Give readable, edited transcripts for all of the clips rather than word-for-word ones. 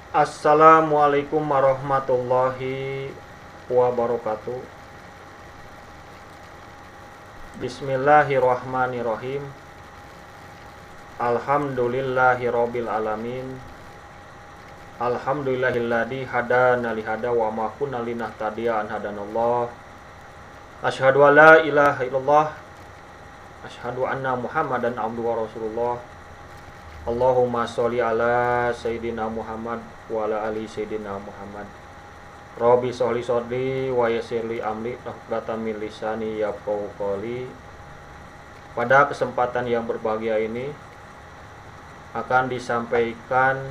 Assalamualaikum warahmatullahi wabarakatuh. Bismillahirrahmanirrahim. Alhamdulillahirabbil alamin. Alhamdulillahilladzi hadana lihada wa ma kunna linahtadiya an hadanallah. Asyhadu an la ilaha illallah. Asyhadu anna Muhammadan abduhu wa rasulullah. Allahumma sholli ala sayyidina Muhammad wa ala ali sayyidina Muhammad. Rabbi sholli shodri wa yassirli amri uqdatam min lisani yafqahu qawli. Pada kesempatan yang berbahagia ini akan disampaikan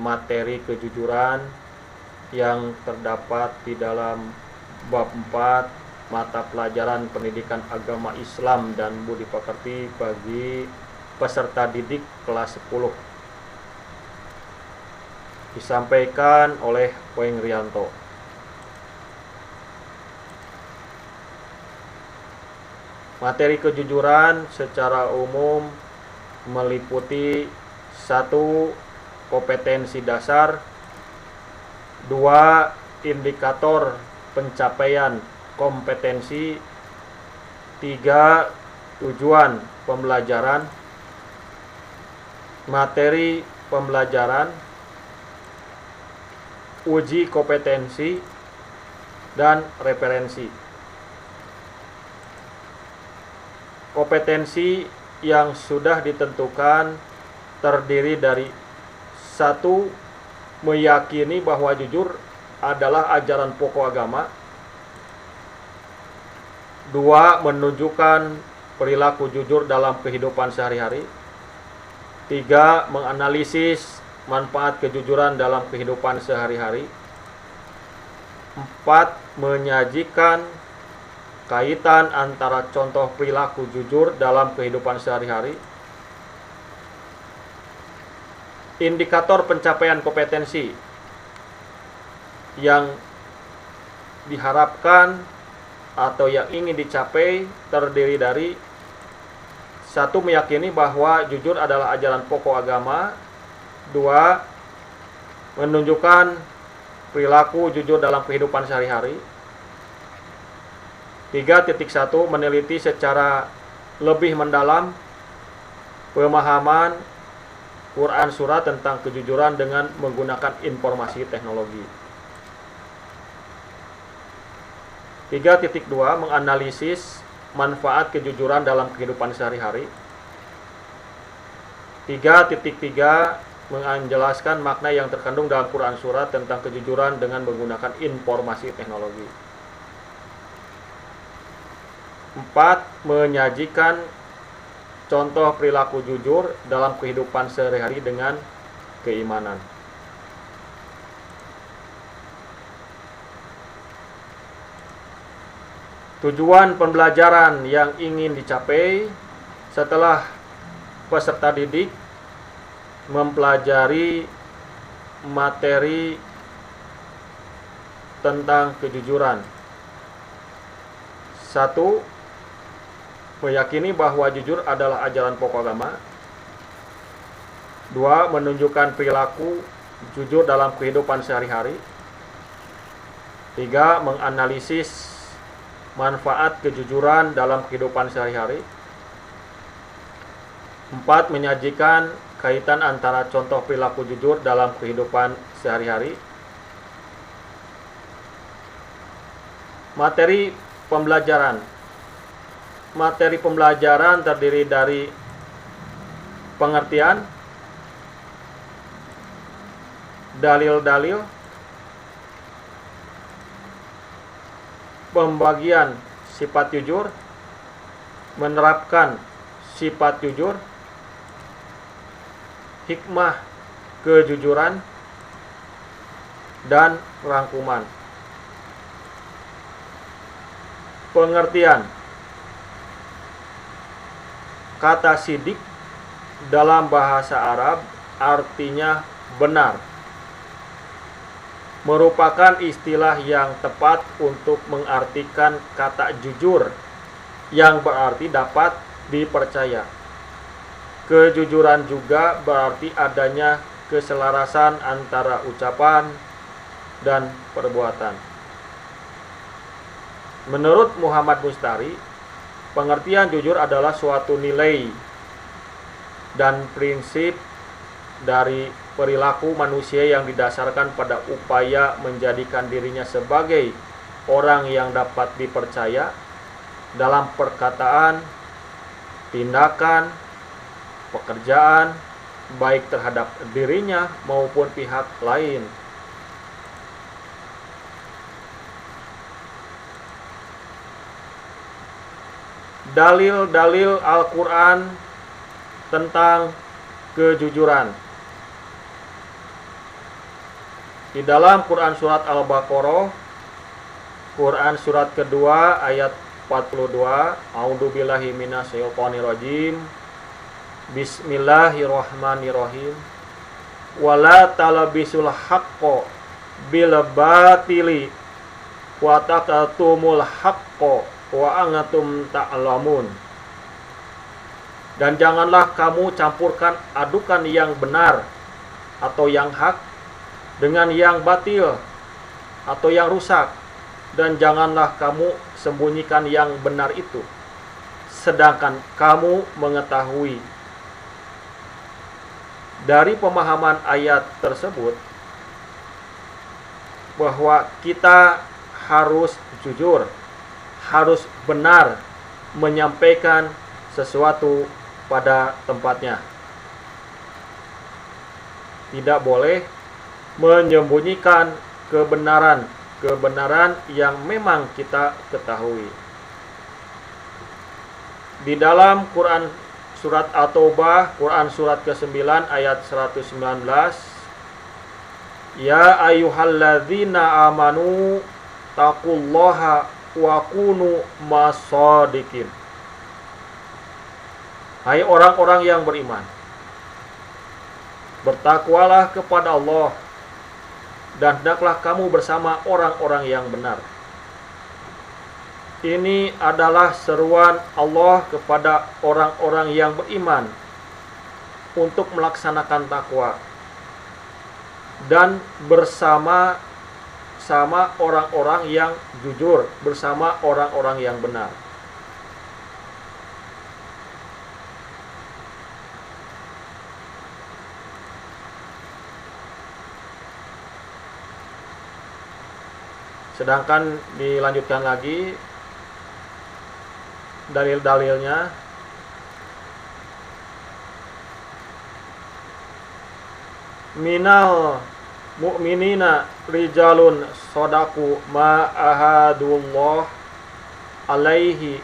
materi kejujuran yang terdapat di dalam bab 4 mata pelajaran pendidikan agama Islam dan budi pekerti bagi peserta didik kelas 10. Disampaikan oleh Weng Rianto. Materi kejujuran secara umum meliputi 1. Kompetensi dasar, 2. Indikator pencapaian kompetensi, 3. Tujuan pembelajaran, materi pembelajaran, uji kompetensi, dan referensi. Kompetensi yang sudah ditentukan terdiri dari 1. Meyakini bahwa jujur adalah ajaran pokok agama. 2. Menunjukkan perilaku jujur dalam kehidupan sehari-hari. 3. Menganalisis manfaat kejujuran dalam kehidupan sehari-hari. 4. Menyajikan kaitan antara contoh perilaku jujur dalam kehidupan sehari-hari. Indikator pencapaian kompetensi yang diharapkan atau yang ingin dicapai terdiri dari 1. Meyakini bahwa jujur adalah ajaran pokok agama. 2. Menunjukkan perilaku jujur dalam kehidupan sehari-hari. 3.1. Meneliti secara lebih mendalam pemahaman Quran Surah tentang kejujuran dengan menggunakan informasi teknologi. 3.2. Menganalisis manfaat kejujuran dalam kehidupan sehari-hari. 3.3. Menjelaskan makna yang terkandung dalam Quran Surah tentang kejujuran dengan menggunakan informasi teknologi. 4. Menyajikan contoh perilaku jujur dalam kehidupan sehari-hari dengan keimanan. Tujuan pembelajaran yang ingin dicapai setelah peserta didik mempelajari materi tentang kejujuran. 1. Meyakini bahwa jujur adalah ajaran pokok agama. 2. Menunjukkan perilaku jujur dalam kehidupan sehari-hari. 3. Menganalisis manfaat kejujuran dalam kehidupan sehari-hari. 4. Menyajikan kaitan antara contoh perilaku jujur dalam kehidupan sehari-hari. Materi pembelajaran. Materi pembelajaran terdiri dari pengertian, dalil-dalil, pembagian sifat jujur, menerapkan sifat jujur, hikmah kejujuran, dan rangkuman. Pengertian. Kata sidik dalam bahasa Arab artinya benar. Merupakan istilah yang tepat untuk mengartikan kata jujur yang berarti dapat dipercaya. Kejujuran juga berarti adanya keselarasan antara ucapan dan perbuatan. Menurut Muhammad Mustari, pengertian jujur adalah suatu nilai dan prinsip dari perilaku manusia yang didasarkan pada upaya menjadikan dirinya sebagai orang yang dapat dipercaya dalam perkataan, tindakan, pekerjaan, baik terhadap dirinya maupun pihak lain. Dalil-dalil Al-Quran tentang kejujuran. Di dalam Quran surat Al-Baqarah, Quran surat kedua ayat 42, A'udzubillahi minasyaitonirrajim. Bismillahirrahmanirrahim. Wala talabisul haqqo bil batili wa taqatumul haqqo wa antum ta'lamun. Dan janganlah kamu campurkan adukan yang benar atau yang hak dengan yang batil atau yang rusak, dan janganlah kamu sembunyikan yang benar itu sedangkan kamu mengetahui. Dari pemahaman ayat tersebut bahwa kita harus jujur, harus benar menyampaikan sesuatu pada tempatnya. Tidak boleh menyembunyikan kebenaran yang memang kita ketahui. Di dalam Quran surat At-Taubah, Quran surat ke-9 ayat 119, Ya ayyuhalladzina amanu taqullaha wa kunu masadiqin. Hai orang-orang yang beriman, bertakwalah kepada Allah dan hendaklah kamu bersama orang-orang yang benar. Ini adalah seruan Allah kepada orang-orang yang beriman untuk melaksanakan takwa dan bersama orang-orang yang jujur, bersama orang-orang yang benar. Sedangkan dilanjutkan lagi dalil-dalilnya. Minal mu'minina rijalun sodaku ma ahadullah alaihi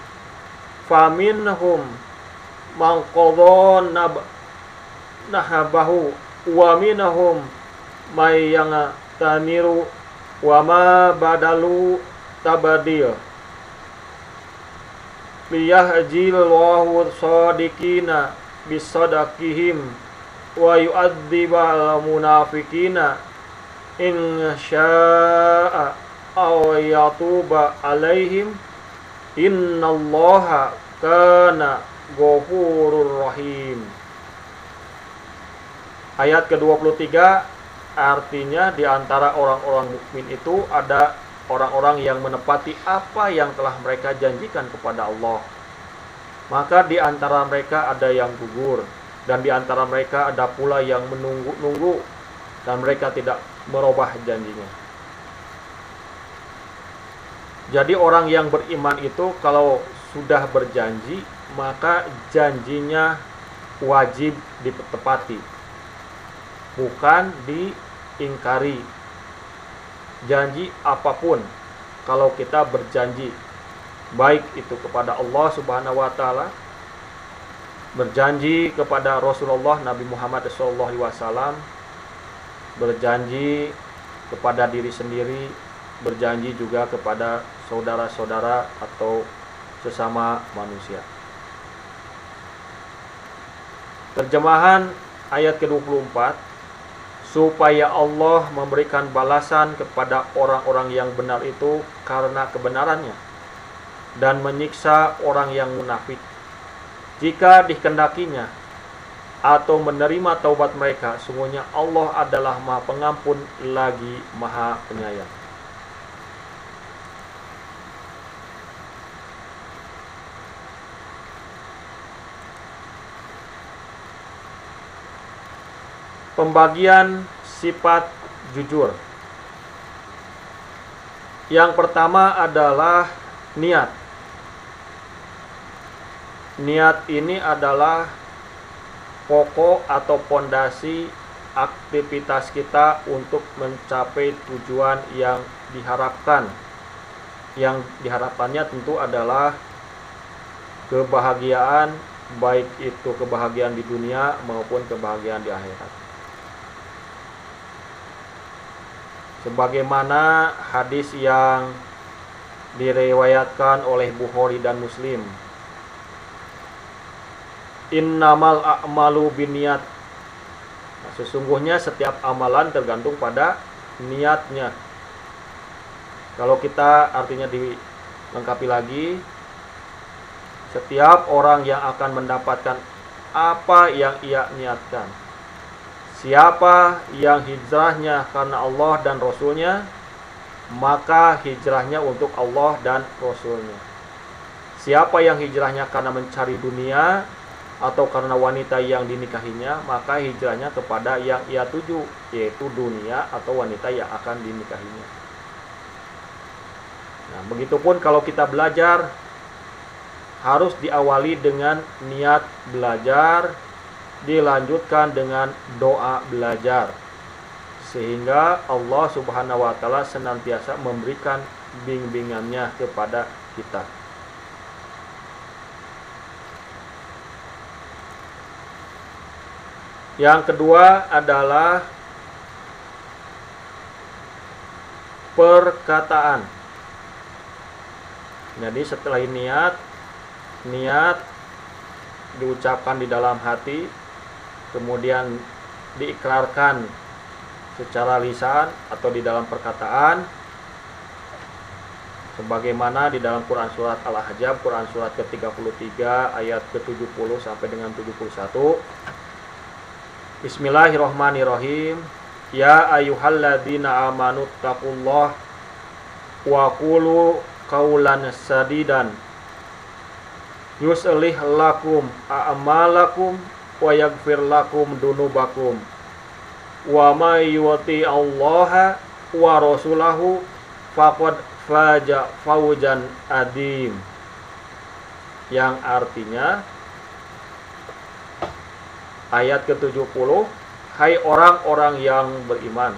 faminhum man qadha nahabahu wa minhum may yangtamiru wa ma badalu tabadil liyahjillahu sadiqina bisadaqihim wa yu'adzibal munafiqina in syaa aw yatuba alaihim innallaha kana ghafurur rahim. Ayat ke-23 artinya di antara orang-orang mukmin itu ada orang-orang yang menepati apa yang telah mereka janjikan kepada Allah. Maka di antara mereka ada yang gugur, dan di antara mereka ada pula yang menunggu-nunggu, dan mereka tidak merubah janjinya. Jadi orang yang beriman itu kalau sudah berjanji, maka janjinya wajib ditepati, bukan diingkari. Janji apapun, kalau kita berjanji, baik itu kepada Allah Subhanahu wa Ta'ala, berjanji kepada Rasulullah Nabi Muhammad SAW, berjanji kepada diri sendiri, berjanji juga kepada saudara-saudara atau sesama manusia. Terjemahan ayat ke-24, supaya Allah memberikan balasan kepada orang-orang yang benar itu karena kebenarannya, dan menyiksa orang yang munafik jika dikehendakinya, atau menerima taubat mereka. Sungguhnya Allah adalah Maha Pengampun lagi Maha Penyayang. Pembagian sifat jujur. Yang pertama adalah niat. Niat ini adalah pokok atau pondasi aktivitas kita untuk mencapai tujuan yang diharapkan. Yang diharapkannya tentu adalah kebahagiaan, baik itu kebahagiaan di dunia maupun kebahagiaan di akhirat. Sebagaimana hadis yang diriwayatkan oleh Bukhari dan Muslim, innamal a'malu binniyat. Sesungguhnya setiap amalan tergantung pada niatnya. Kalau kita artinya dilengkapi lagi, setiap orang yang akan mendapatkan apa yang ia niatkan. Siapa yang hijrahnya karena Allah dan Rasulnya, maka hijrahnya untuk Allah dan Rasulnya. Siapa yang hijrahnya karena mencari dunia atau karena wanita yang dinikahinya, maka hijrahnya kepada yang ia tuju, yaitu dunia atau wanita yang akan dinikahinya. Nah, begitupun kalau kita belajar, harus diawali dengan niat belajar, dilanjutkan dengan doa belajar, sehingga Allah Subhanahu wa Ta'ala senantiasa memberikan bimbingannya kepada kita. Yang kedua adalah perkataan. Jadi setelah niat diucapkan di dalam hati, kemudian diikrarkan secara lisan atau di dalam perkataan, sebagaimana di dalam Quran surat Al-Ahzab, Quran surat ke-33 ayat ke-70 sampai dengan 71. Bismillahirrahmanirrahim. Ya ayyuhalladzina amanu taqullah wa qulu qawlan sadidan yuslih lakum a'malakum wa yaghfir lakum dunubakum wa may yuti Allah wa rasulahu faqad faja fawjan adim. Yang artinya ayat ke-70, hai orang-orang yang beriman,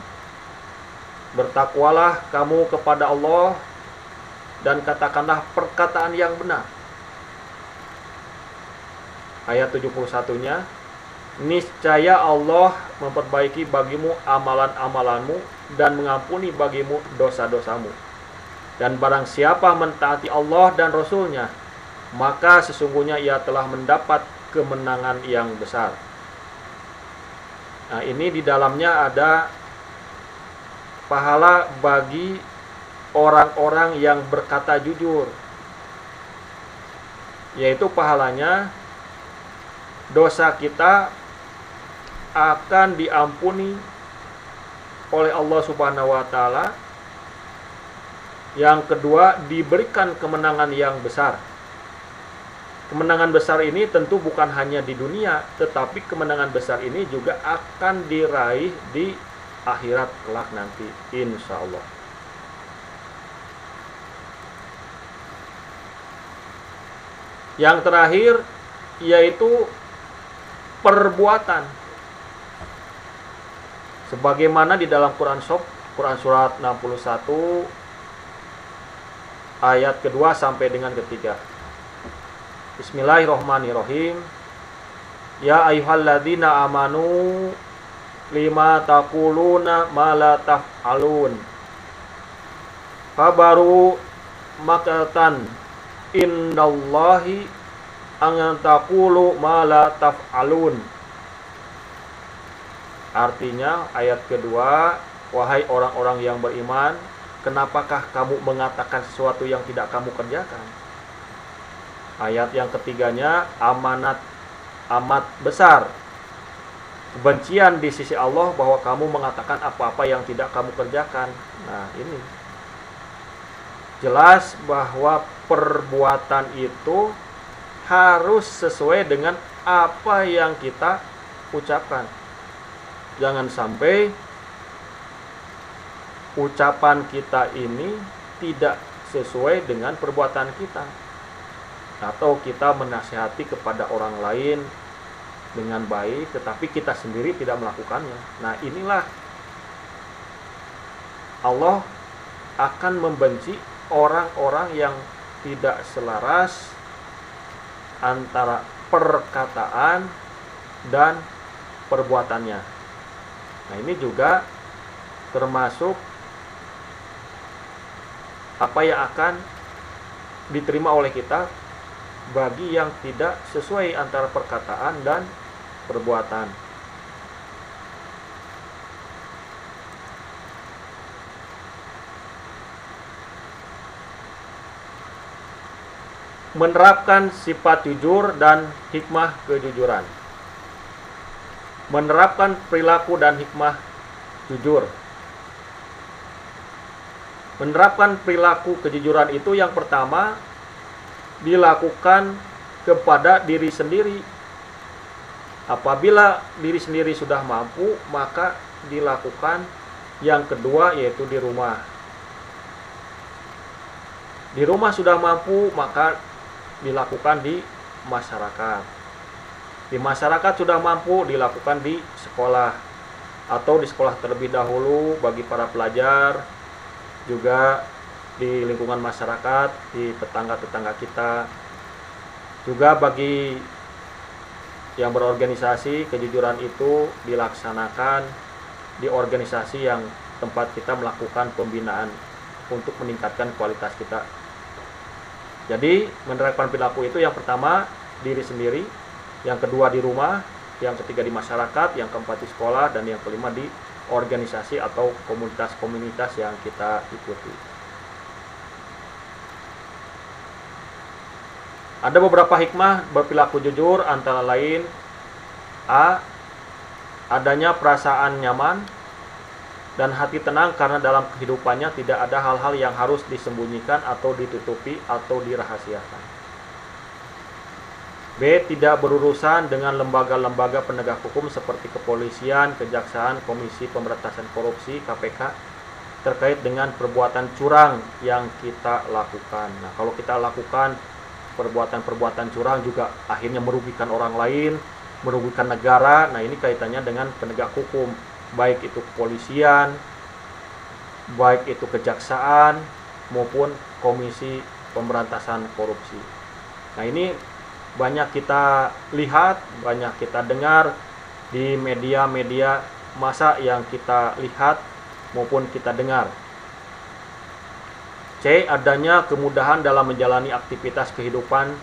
bertakwalah kamu kepada Allah dan katakanlah perkataan yang benar. Ayat 71-nya, niscaya Allah memperbaiki bagimu amalan-amalanmu dan mengampuni bagimu dosa-dosamu. Dan barang siapa mentaati Allah dan Rasulnya, maka sesungguhnya ia telah mendapat kemenangan yang besar. Nah, ini di dalamnya ada pahala bagi orang-orang yang berkata jujur, yaitu pahalanya dosa kita akan diampuni oleh Allah Subhanahu wa Ta'ala. Yang kedua, diberikan kemenangan yang besar. Kemenangan besar ini tentu bukan hanya di dunia, tetapi kemenangan besar ini juga akan diraih di akhirat kelak nanti, insya Allah. Yang terakhir yaitu perbuatan, sebagaimana di dalam Quran surat 61 ayat kedua sampai dengan ketiga. Bismillahirrahmanirrahim. Ya ayyuhalladzina amanu lima taquluna ma la taf'alun fabaru makatan indallahi an taqulu ma la taf'alun. Artinya ayat kedua, wahai orang-orang yang beriman, kenapakah kamu mengatakan sesuatu yang tidak kamu kerjakan? Ayat yang ketiganya, amanat amat besar kebencian di sisi Allah bahwa kamu mengatakan apa-apa yang tidak kamu kerjakan. Nah, ini jelas bahwa perbuatan itu harus sesuai dengan apa yang kita ucapkan. Jangan sampai ucapan kita ini tidak sesuai dengan perbuatan kita, atau kita menasihati kepada orang lain dengan baik tetapi kita sendiri tidak melakukannya. Nah, inilah Allah akan membenci orang-orang yang tidak selaras antara perkataan dan perbuatannya. Nah, ini juga termasuk apa yang akan diterima oleh kita bagi yang tidak sesuai antara perkataan dan perbuatan. Menerapkan sifat jujur dan hikmah kejujuran. Menerapkan perilaku dan hikmah jujur. Menerapkan perilaku kejujuran itu yang pertama dilakukan kepada diri sendiri. Apabila diri sendiri sudah mampu, maka dilakukan yang kedua, yaitu di rumah. Di rumah sudah mampu, maka dilakukan di masyarakat. Di masyarakat sudah mampu, dilakukan di sekolah, atau di sekolah terlebih dahulu bagi para pelajar, juga di lingkungan masyarakat, di tetangga-tetangga kita. Juga bagi yang berorganisasi, kejujuran itu dilaksanakan di organisasi yang tempat kita melakukan pembinaan untuk meningkatkan kualitas kita. Jadi menerapkan perilaku itu yang pertama diri sendiri, yang kedua di rumah, yang ketiga di masyarakat, yang keempat di sekolah, dan yang kelima di organisasi atau komunitas-komunitas yang kita ikuti. Ada beberapa hikmah berperilaku jujur, antara lain A. Adanya perasaan nyaman dan hati tenang karena dalam kehidupannya tidak ada hal-hal yang harus disembunyikan atau ditutupi atau dirahasiakan. B. Tidak berurusan dengan lembaga-lembaga penegak hukum seperti kepolisian, kejaksaan, Komisi Pemberantasan Korupsi, KPK, terkait dengan perbuatan curang yang kita lakukan. Nah, kalau kita lakukan perbuatan-perbuatan curang juga akhirnya merugikan orang lain, merugikan negara. Nah, ini kaitannya dengan penegak hukum, baik itu kepolisian, baik itu kejaksaan, maupun Komisi Pemberantasan Korupsi. Nah, ini banyak kita lihat, banyak kita dengar di media-media massa yang kita lihat maupun kita dengar. C. Adanya kemudahan dalam menjalani aktivitas kehidupan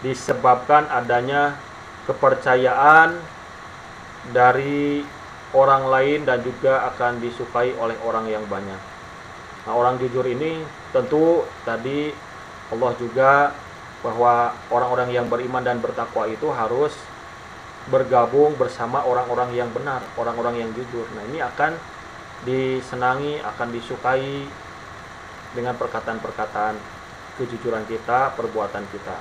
disebabkan adanya kepercayaan dari orang lain dan juga akan disukai oleh orang yang banyak. Nah, orang jujur ini tentu tadi Allah juga bahwa orang-orang yang beriman dan bertakwa itu harus bergabung bersama orang-orang yang benar, orang-orang yang jujur. Nah, ini akan disenangi, akan disukai dengan perkataan-perkataan kejujuran kita, perbuatan kita.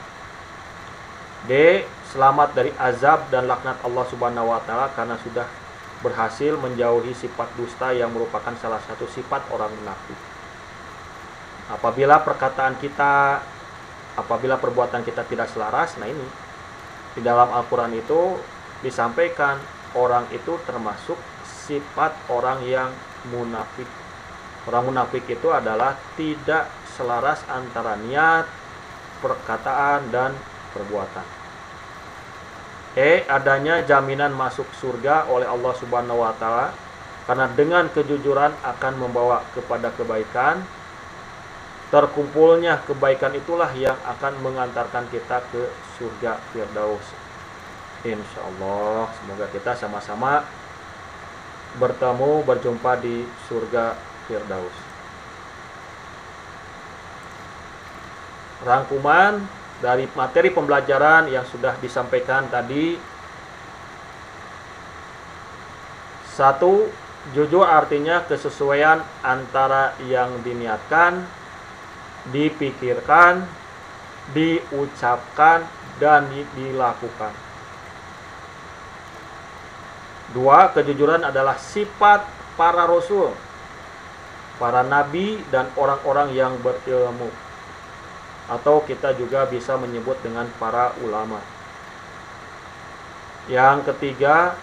D. Selamat dari azab dan laknat Allah Subhanahu wa taala karena sudah berhasil menjauhi sifat dusta yang merupakan salah satu sifat orang munafik. Apabila perbuatan kita tidak selaras, nah ini di dalam Al-Quran itu disampaikan orang itu termasuk sifat orang yang munafik. Orang munafik itu adalah tidak selaras antara niat, perkataan, dan perbuatan. Adanya jaminan masuk surga oleh Allah Subhanahu wa taala karena dengan kejujuran akan membawa kepada kebaikan. Terkumpulnya kebaikan itulah yang akan mengantarkan kita ke surga Firdaus. Insyaallah, semoga kita sama-sama berjumpa di surga Firdaus. Rangkuman dari materi pembelajaran yang sudah disampaikan tadi Satu, jujur artinya kesesuaian antara yang diniatkan, dipikirkan, diucapkan, dan dilakukan. Dua, kejujuran adalah sifat para rasul, para nabi, dan orang-orang yang berilmu. Atau kita juga bisa menyebut dengan para ulama. Yang ketiga,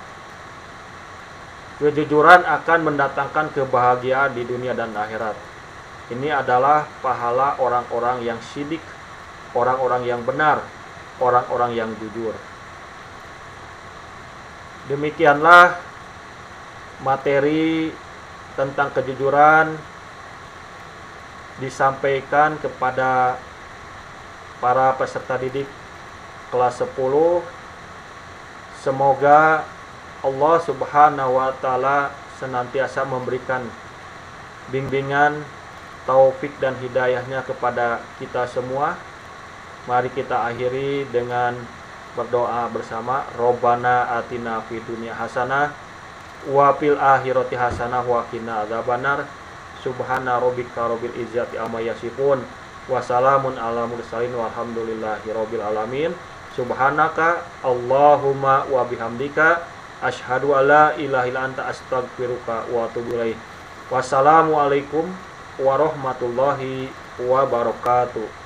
kejujuran akan mendatangkan kebahagiaan di dunia dan akhirat. Ini adalah pahala orang-orang yang syidik, orang-orang yang benar, orang-orang yang jujur. Demikianlah materi tentang kejujuran disampaikan kepada para peserta didik kelas 10. Semoga Allah Subhanahu wa Ta'ala senantiasa memberikan bimbingan, taufik dan hidayahnya kepada kita semua. Mari kita akhiri dengan berdoa bersama. Robbana atina fid dunya hasanah wa fil akhirati hasanah wa qina adzabannar. Subhana rabbika rabbil izzati amma yasifun wa salamun alal mursalin walhamdulillahi rabbil alamin. Subhanaka Allahumma wa bihamdika asyhadu alla ilaha illa anta astaghfiruka wa atubu ilaik. Wassalamualaikum warahmatullahi wabarakatuh.